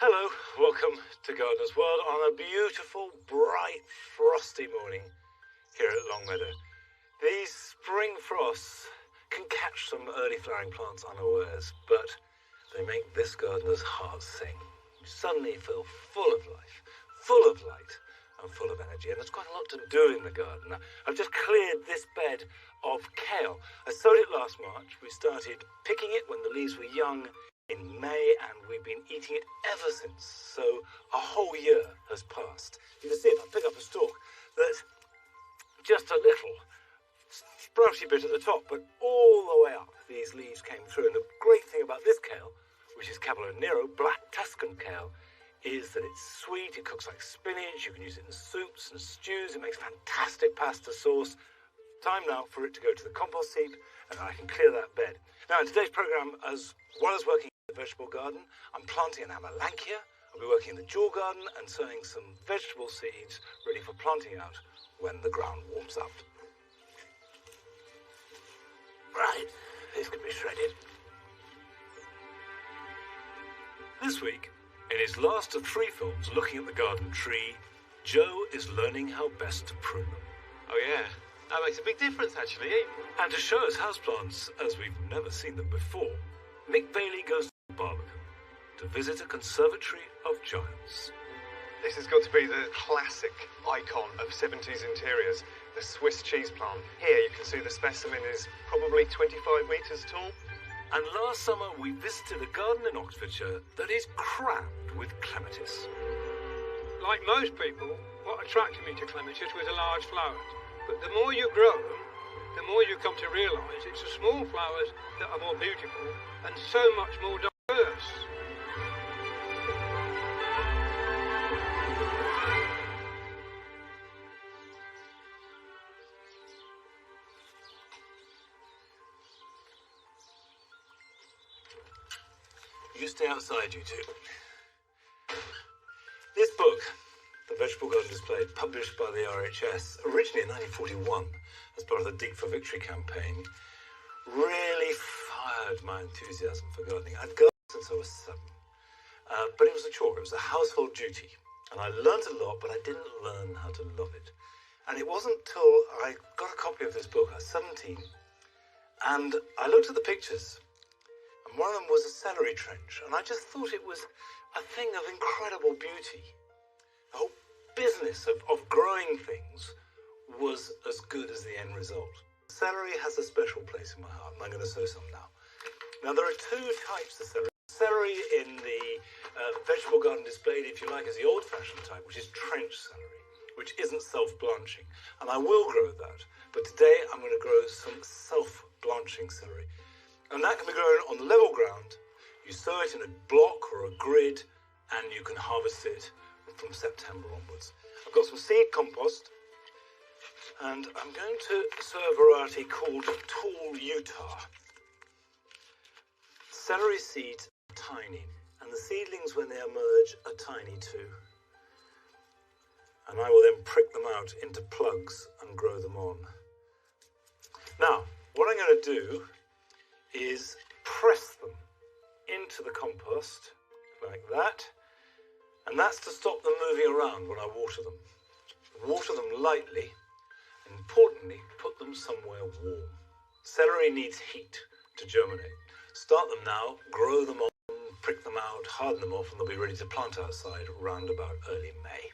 Hello, welcome to Gardener's World on a beautiful, bright, frosty morning here at Longmeadow. These spring frosts can catch some early flowering plants unawares, but they make this gardener's heart sing. You suddenly feel full of life, full of light, and full of energy. And there's quite a lot to do in the garden. Now, I've just cleared this bed of kale. I sowed it last March. We started picking it when the leaves were young in May, and we've been eating it ever since. So a whole year has passed. You can see if I pick up a stalk that just a little sprouty bit at the top, but all the way up these leaves came through. And the great thing about this kale, which is Cavolo Nero, black Tuscan kale, is that it's sweet, it cooks like spinach, you can use it in soups and stews, it makes fantastic pasta sauce. Time now for it to go to the compost heap, and I can clear that bed. Now, in today's programme, as well as working in the vegetable garden, I'm planting an Amelanchier. I'll be working in the jewel garden and sowing some vegetable seeds ready for planting out when the ground warms up. Right, these can be shredded. This week, in his last of 3 films looking at the garden tree, Joe is learning how best to prune them. Oh yeah, that makes a big difference actually, eh? And to show us houseplants as we've never seen them before, Nick Bailey goes to Barbican to visit a conservatory of giants. This has got to be the classic icon of 70s interiors, the Swiss cheese plant. Here you can see the specimen is probably 25 metres tall. And last summer we visited a garden in Oxfordshire that is crammed with clematis. Like most people, what attracted me to clematis was the large flowers. But the more you grow them, the more you come to realise it's the small flowers that are more beautiful and so much more diverse. You stay outside, you two. This book, The Vegetable Garden Display, published by the RHS, originally in 1941 as part of the Dig for Victory campaign, really fired my enthusiasm for gardening. I'd gardened since I was 7, but it was a chore, it was a household duty. And I learnt a lot, but I didn't learn how to love it. And it wasn't till I got a copy of this book, I was 17, and I looked at the pictures. And one of them was a celery trench, and I just thought it was a thing of incredible beauty. The whole business of growing things was as good as the end result. Celery has a special place in my heart, and I'm going to sow some now. Now, there are 2 types of celery. Celery in the vegetable garden displayed, if you like, is the old-fashioned type, which is trench celery, which isn't self-blanching. And I will grow that, but today I'm going to grow some self-blanching celery. And that can be grown on level ground. You sow it in a block or a grid, and you can harvest it from September onwards. I've got some seed compost, and I'm going to sow a variety called Tall Utah. Celery seeds are tiny, and the seedlings, when they emerge, are tiny too. And I will then prick them out into plugs and grow them on. Now, what I'm going to do is press them into the compost like that, and that's to stop them moving around when I water them. Water them lightly, and importantly, put them somewhere warm. Celery needs heat to germinate. Start them now, grow them on, prick them out, harden them off, and they'll be ready to plant outside around about early May.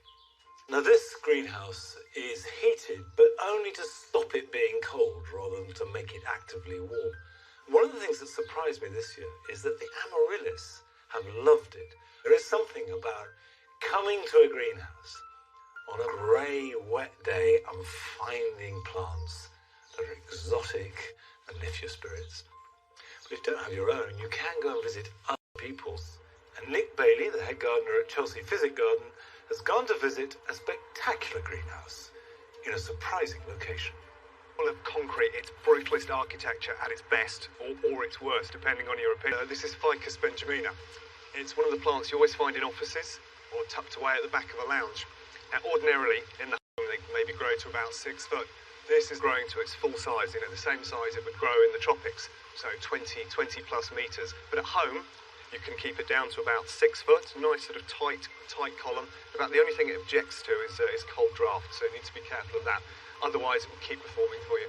Now, this greenhouse is heated, but only to stop it being cold rather than to make it actively warm. One of the things that surprised me this year is that the amaryllis have loved it. There is something about coming to a greenhouse on a grey, wet day and finding plants that are exotic and lift your spirits. But if you don't have your own, you can go and visit other people's. And Nick Bailey, the head gardener at Chelsea Physic Garden, has gone to visit a spectacular greenhouse in a surprising location. Of concrete, it's brutalist architecture at its best, or its worst, depending on your opinion. This is Ficus benjamina. It's one of the plants you always find in offices or tucked away at the back of a lounge. Now, ordinarily, in the home, they maybe grow to about 6 foot. This is growing to its full size, the same size it would grow in the tropics, so 20 plus metres. But at home, You can keep it down to about 6 foot, nice sort of tight column. About the only thing it objects to is cold draft, so you need to be careful of that. Otherwise, it will keep performing for you.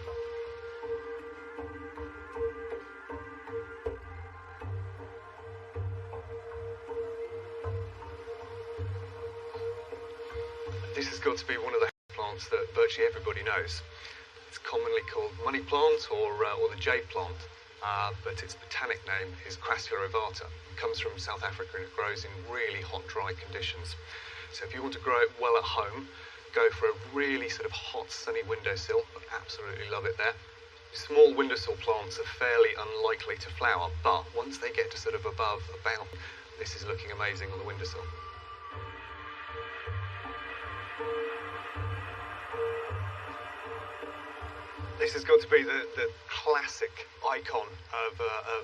This has got to be one of the plants that virtually everybody knows. It's commonly called money plant or the jade plant, but its botanic name is Crassula ovata. It comes from South Africa and it grows in really hot, dry conditions. So if you want to grow it well at home, go for a really sort of hot, sunny windowsill. I absolutely love it there. Small windowsill plants are fairly unlikely to flower, but once they get to sort of above about, this is looking amazing on the windowsill. This has got to be the classic icon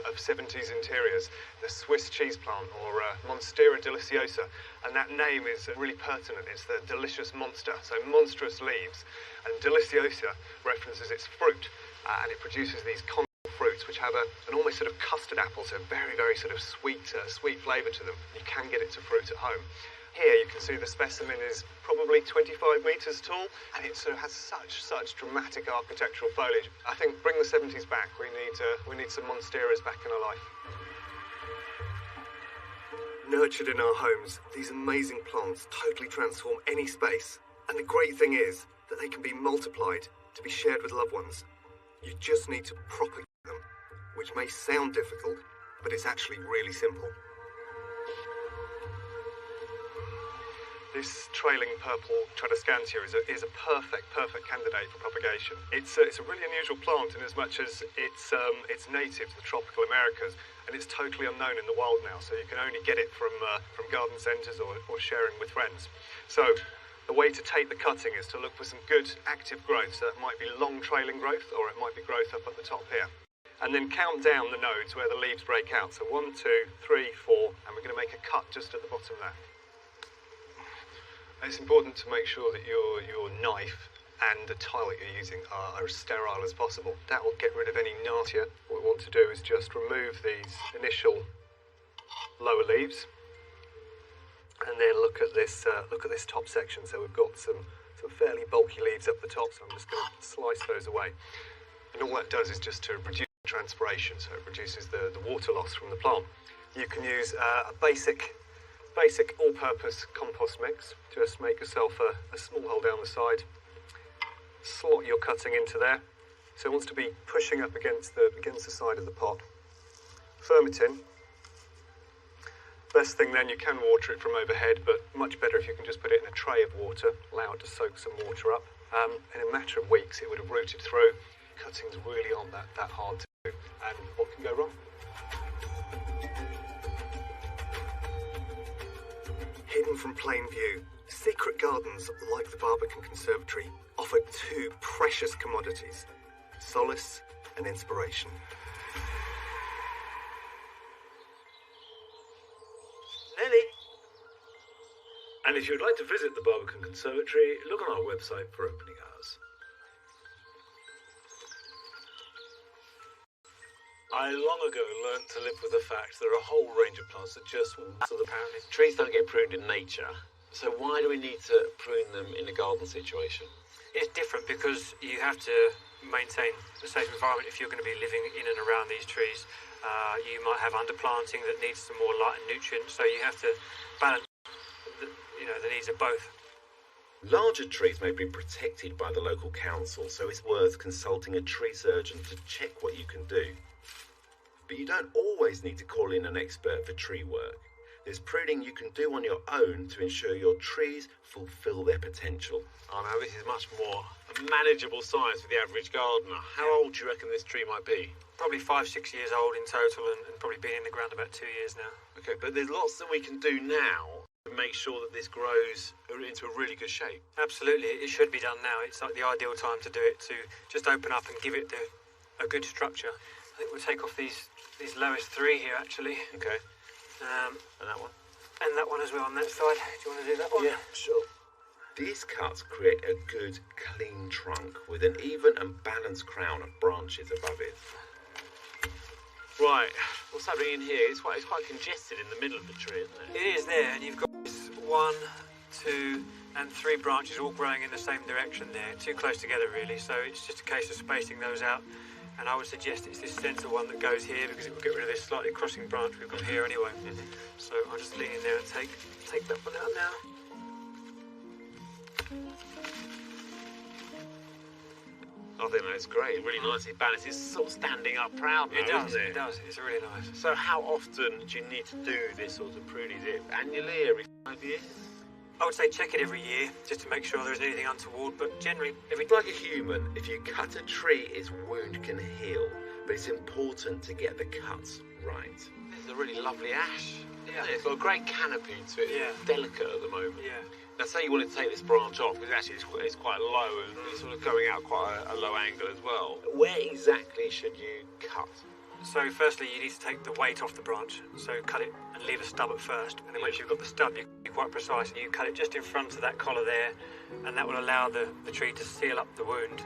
of 70s interiors, the Swiss cheese plant, or Monstera deliciosa. And that name is really pertinent. It's the delicious monster, so monstrous leaves. And deliciosa references its fruit, and it produces these fruits which have an almost sort of custard apple, so very, very sort of sweet flavour to them. You can get it to fruit at home. Here you can see the specimen is probably 25 metres tall, and it sort of has such dramatic architectural foliage. I think bring the 70s back. We need some monsteras back in our life. Nurtured in our homes, these amazing plants totally transform any space. And the great thing is that they can be multiplied to be shared with loved ones. You just need to propagate them, which may sound difficult, but it's actually really simple. This trailing purple Tradescantia is a perfect candidate for propagation. It's a really unusual plant in as much as it's native to the tropical Americas, and it's totally unknown in the wild now, so you can only get it from garden centres or sharing with friends. So the way to take the cutting is to look for some good active growth. So it might be long trailing growth, or it might be growth up at the top here. And then count down the nodes where the leaves break out. So 1, 2, 3, 4, and we're going to make a cut just at the bottom there. It's important to make sure that your knife and the tile that you're using are as sterile as possible. That will get rid of any nasty. What we want to do is just remove these initial lower leaves, and then look at this top section. So we've got some fairly bulky leaves up the top. So I'm just going to slice those away, and all that does is just to reduce transpiration. So it reduces the water loss from the plant. You can use a basic all-purpose compost mix. Just make yourself a small hole down the side, slot your cutting into there. So it wants to be pushing up against the side of the pot. Firm it in. Best thing then, you can water it from overhead, but much better if you can just put it in a tray of water, allow it to soak some water up. In a matter of weeks it would have rooted through. Cuttings really aren't that hard to do, and what can go wrong? Hidden from plain view, secret gardens like the Barbican Conservatory offer two precious commodities: solace and inspiration. Nelly? And if you'd like to visit the Barbican Conservatory, look on our website for opening hours. I long ago learnt to live with the fact there are a whole range of plants that just won't. So apparently Trees don't get pruned in nature, so why do we need to prune them in a garden situation? It's different because you have to maintain a safe environment if you're going to be living in and around these trees. You might have underplanting that needs some more light and nutrients, so you have to balance the needs of both. Larger trees may be protected by the local council, so it's worth consulting a tree surgeon to check what you can do. But you don't always need to call in an expert for tree work. There's pruning you can do on your own to ensure your trees fulfil their potential. Oh no, this is much more a manageable size for the average gardener. How old do you reckon this tree might be? Probably 5-6 years old in total, and probably been in the ground about 2 years now. Okay, but there's lots that we can do now to make sure that this grows into a really good shape. Absolutely, it should be done now. It's like the ideal time to do it, to just open up and give it a good structure. I think we'll take off these lowest three here, actually. Okay. And that one? And that one as well on that side. Do you want to do that one? Yeah, sure. These cuts create a good, clean trunk with an even and balanced crown of branches above it. Right. What's happening in here? It's quite congested in the middle of the tree, isn't it? It is there, and you've got this 1, 2, and 3 branches all growing in the same direction there, too close together really, so it's just a case of spacing those out. And I would suggest it's this centre one that goes here because it will get rid of this slightly crossing branch we've got here anyway. So I'll just lean in there and take that one out now. I think that's great. Really nicely balanced. It's sort of standing up proud now, isn't it? It does. It's really nice. So how often do you need to do this sort of pruning? Is it annually, every 5 years? I would say check it every year just to make sure there isn't anything untoward, but generally every... Like a human, if you cut a tree, its wound can heal, but it's important to get the cuts right. This is a really lovely ash. Yeah. It's got a great canopy to it. Yeah. It's delicate at the moment. Yeah. Now, say you wanted to take this branch off, because actually it's quite low and it's sort of going out quite a low angle as well. Where exactly should you cut? So firstly you need to take the weight off the branch, so cut it and leave a stub at first, and then once you've got the stub you can be quite precise and you cut it just in front of that collar there, and that will allow the tree to seal up the wound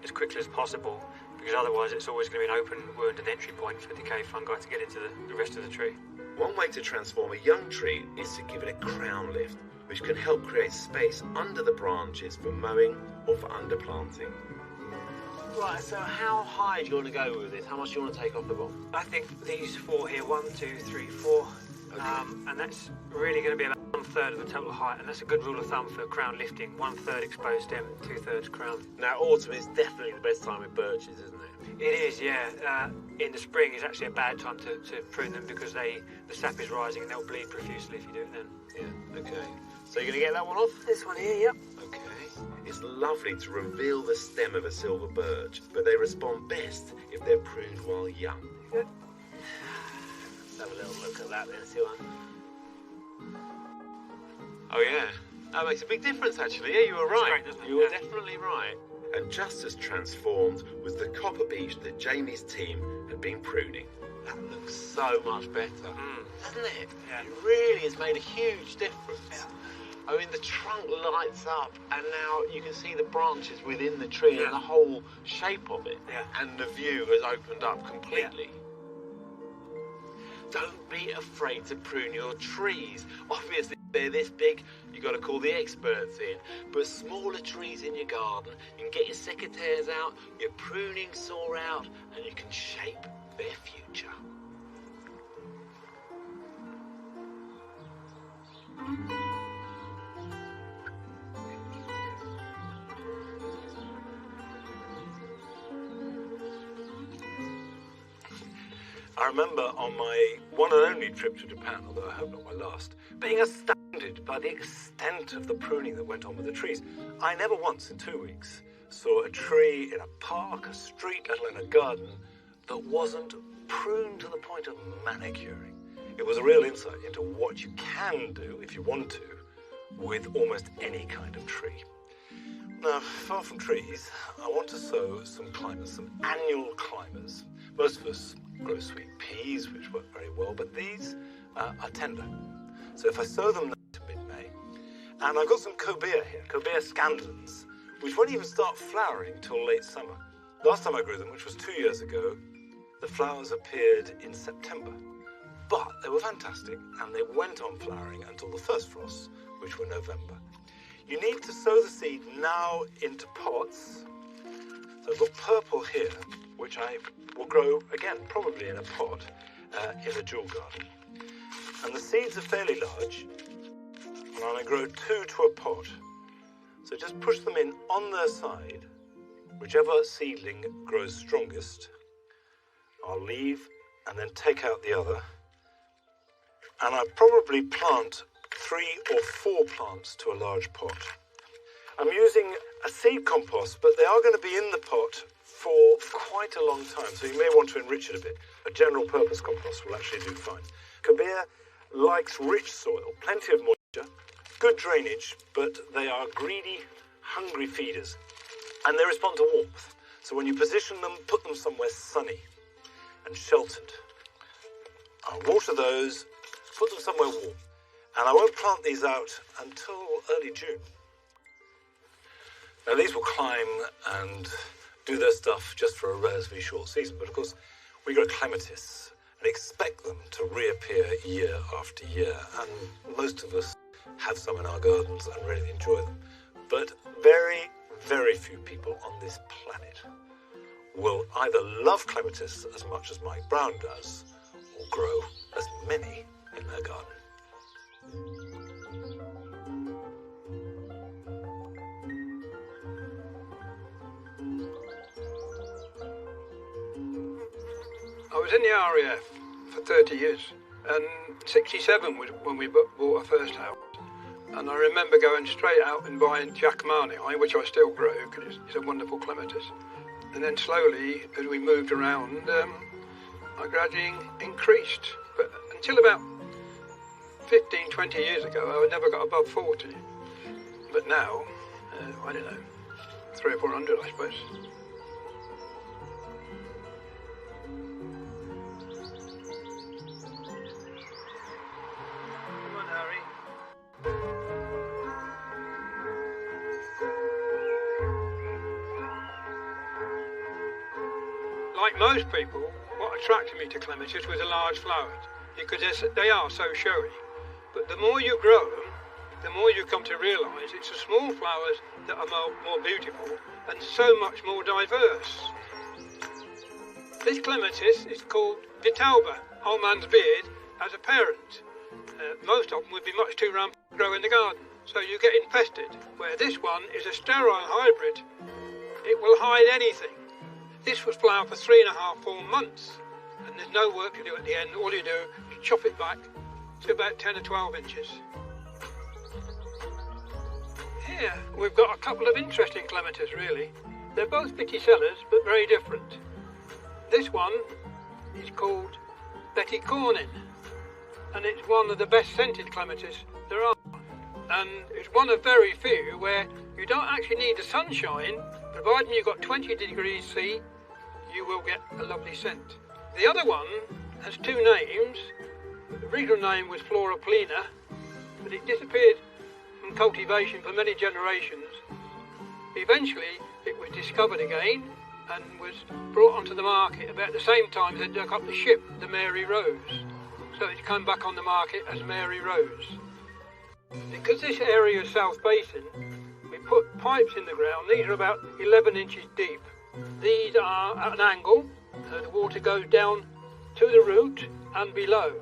as quickly as possible, because otherwise it's always going to be an open wound and entry point for decay fungi to get into the rest of the tree. One way to transform a young tree is to give it a crown lift, which can help create space under the branches for mowing or for underplanting. Right, so how high do you want to go with this? How much do you want to take off the bottom? I think these 4 here, 1, 2, 3, 4, Okay. and that's really going to be about 1/3 of the total height, and that's a good rule of thumb for crown lifting. 1/3 exposed stem, 2/3 crown. Now, autumn is definitely the best time with birches, isn't it? It is, yeah. In the spring is actually a bad time to prune them because the sap is rising and they'll bleed profusely if you do it then. Yeah, okay. So you're going to get that one off? This one here, yep. Okay. It's lovely to reveal the stem of a silver birch, but they respond best if they're pruned while young. Good. Let's have a little look at that then, see what... Oh yeah, that makes a big difference actually. Yeah, you were right. It's great, doesn't it? You were Yeah. definitely right. And just as transformed was the copper beech that Jamie's team had been pruning. That looks so much better, doesn't it? Yeah. It really has made a huge difference. Yeah. I mean, the trunk lights up, and now you can see the branches within the tree Yeah. and the whole shape of it. Yeah. And the view has opened up completely. Don't be afraid to prune your trees. Obviously, if they're this big, you've got to call the experts in. But smaller trees in your garden, you can get your secateurs out, your pruning saw out, and you can shape their future. I remember on my one and only trip to Japan, although I hope not my last, being astounded by the extent of the pruning that went on with the trees. I never once in 2 weeks saw a tree in a park, a street, let alone a garden, that wasn't pruned to the point of manicuring. It was a real insight into what you can do, if you want to, with almost any kind of tree. Now, far from trees, I want to sow some climbers, some annual climbers. Most of us grow sweet peas, which work very well, but these are tender. So if I sow them now to mid-May, and I've got some cobea here, cobea scandens, which won't even start flowering till late summer. Last time I grew them, which was 2 years ago, the flowers appeared in September. But they were fantastic, and they went on flowering until the first frosts, which were November. You need to sow the seed now into pots. So I've got purple here, which I will grow, again, probably in a pot, in a dual garden. And the seeds are fairly large, and I'm going to grow 2 to a pot. So just push them in on their side. Whichever seedling grows strongest, I'll leave and then take out the other. And I probably plant 3 or 4 plants to a large pot. I'm using a seed compost, but they are going to be in the pot for quite a long time, so you may want to enrich it a bit. A general purpose compost will actually do fine. Cobea likes rich soil, plenty of moisture, good drainage, but they are greedy, hungry feeders, and they respond to warmth. So when you position them, put them somewhere sunny and sheltered. I'll water those, put them somewhere warm, and I won't plant these out until early June. Now these will climb and do their stuff just for a relatively short season, but of course We grow clematis and expect them to reappear year after year, and most of us have some in our gardens and really enjoy them. But very, very few people on this planet will either love clematis as much as Mike Brown does, or grow as many in their garden. I was in the RAF for 30 years, and 67 was when we bought our first house. And I remember going straight out and buying Giacomo, which I still grow because it's a wonderful clematis. And then slowly, as we moved around, I gradually increased. But until about 15, 20 years ago, I never got above 40. But now, I don't know, 300 or 400, I suppose. Come on, Harry. Like most people, what attracted me to clematis was the large flowers, because they are so showy. But the more you grow them, the more you come to realise it's the small flowers that are more beautiful and so much more diverse. This clematis is called Vitalba, old man's beard, as a parent. Most of them would be much too round to grow in the garden, so you get infested, where this one is a sterile hybrid. It will hide anything. This will flower for 3.5, 4 months, and there's no work to do at the end. All you do is chop it back to about 10 or 12 inches. Here we've got a couple of interesting clematis, really. They're both Viticellas, but very different. This one is called Betty Cornin, and it's one of the best scented clematis there are. And it's one of very few where you don't actually need the sunshine, providing you've got 20 degrees C, you will get a lovely scent. The other one has two names. The original name was Flora Plena, but it disappeared from cultivation for many generations. Eventually it was discovered again and was brought onto the market about the same time they dug up the ship, the Mary Rose. So it's come back on the market as Mary Rose. Because this area is South Basin, we put pipes in the ground. These are about 11 inches deep. These are at an angle, so the water goes down to the root and below.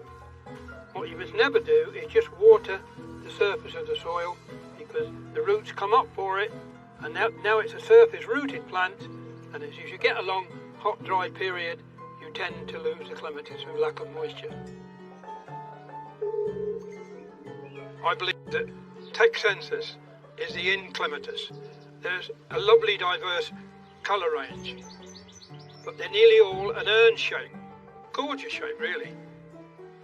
What you must never do is just water the surface of the soil, because the roots come up for it, and now it's a surface rooted plant, and as you get a long hot dry period, you tend to lose the clematis with lack of moisture. I believe that Texensis is the in clematis. There's a lovely diverse colour range, but they're nearly all an urn shape. Gorgeous shape, really.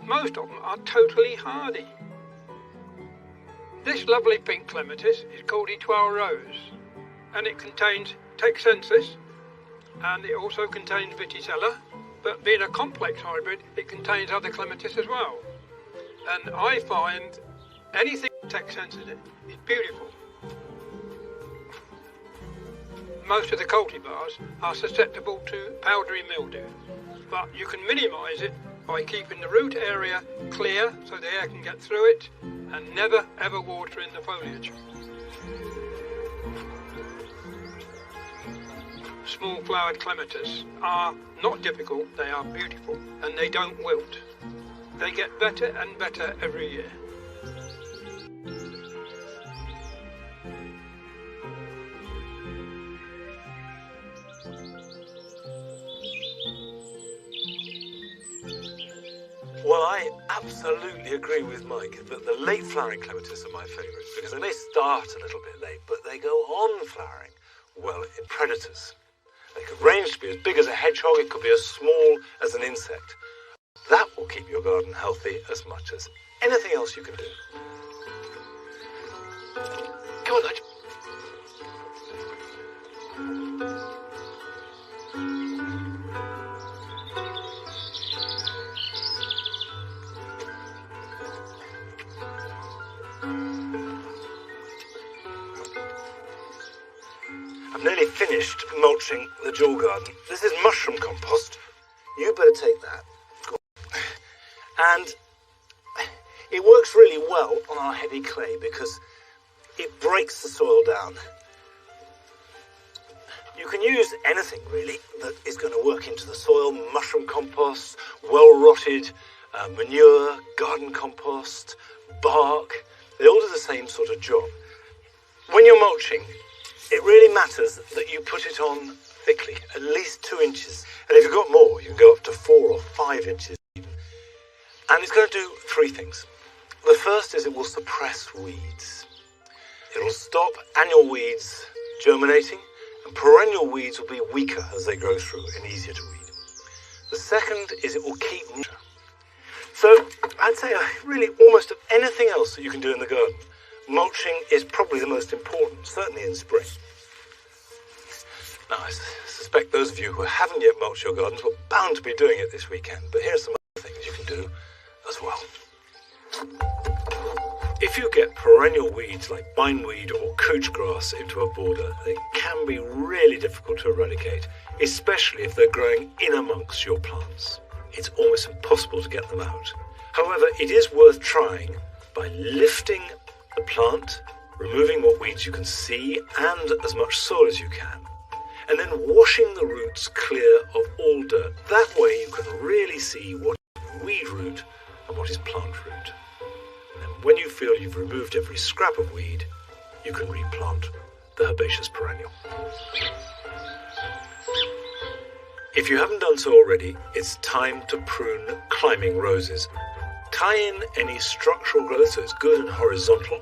Most of them are totally hardy. This lovely pink clematis is called Etoile Rose, and it contains Texensis, and it also contains Viticella, but being a complex hybrid, it contains other clematis as well. And I find anything Texensis in is beautiful. Most of the cultivars are susceptible to powdery mildew, but you can minimise it by keeping the root area clear so the air can get through it, and never ever watering the foliage. Small flowered clematis are not difficult, they are beautiful, and they don't wilt. They get better and better every year. Well, I absolutely agree with Mike that the late flowering clematis are my favourites, because they may start a little bit late, but they go on flowering well in predators. They could range to be as big as a hedgehog, it could be as small as an insect. That will keep your garden healthy as much as anything else you can do. Come on, Nigel. I've nearly finished mulching the dual garden. This is mushroom compost. You better take that. And it works really well on our heavy clay because it breaks the soil down. You can use anything really that is going to work into the soil: mushroom compost, well-rotted manure, garden compost, bark. They all do the same sort of job. When you're mulching, it really matters that you put it on thickly, at least 2 inches. And if you've got more, you can go up to 4 or 5 inches even. And it's going to do 3 things. The first is it will suppress weeds. It'll stop annual weeds germinating, and perennial weeds will be weaker as they grow through and easier to weed. The second is it will keep moisture. So I'd say really almost of anything else that you can do in the garden, mulching is probably the most important, certainly in spring. Now, I suspect those of you who haven't yet mulched your gardens were bound to be doing it this weekend, but here are some other things you can do as well. If you get perennial weeds like bindweed or couch grass into a border, they can be really difficult to eradicate, especially if they're growing in amongst your plants. It's almost impossible to get them out. However, it is worth trying by lifting the plant, removing what weeds you can see and as much soil as you can, and then washing the roots clear of all dirt. That way you can really see what is weed root and what is plant root. And then when you feel you've removed every scrap of weed, you can replant the herbaceous perennial. If you haven't done so already, it's time to prune climbing roses. Tie in any structural growth so it's good and horizontal,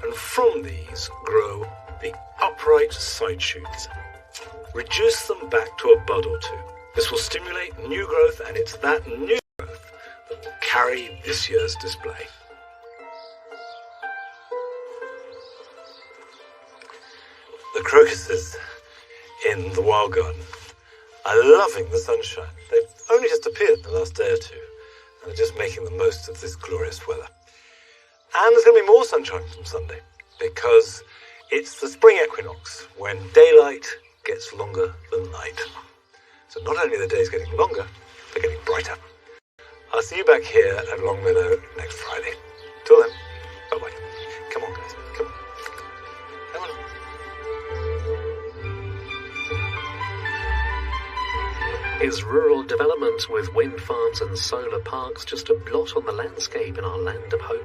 and from these grow the upright side shoots. Reduce them back to a bud or two. This will stimulate new growth, and it's that new growth that will carry this year's display. The crocuses in the wild garden are loving the sunshine. They've only just appeared in the last day or two, and are just making the most of this glorious weather. And there's going to be more sunshine from Sunday, because it's the spring equinox, when daylight gets longer than night. So not only are the days getting longer, they're getting brighter. I'll see you back here at Longmeadow next Friday. Till then, bye-bye. Come on, guys. Come on. Come on. Is rural development with wind farms and solar parks just a blot on the landscape in our land of hope?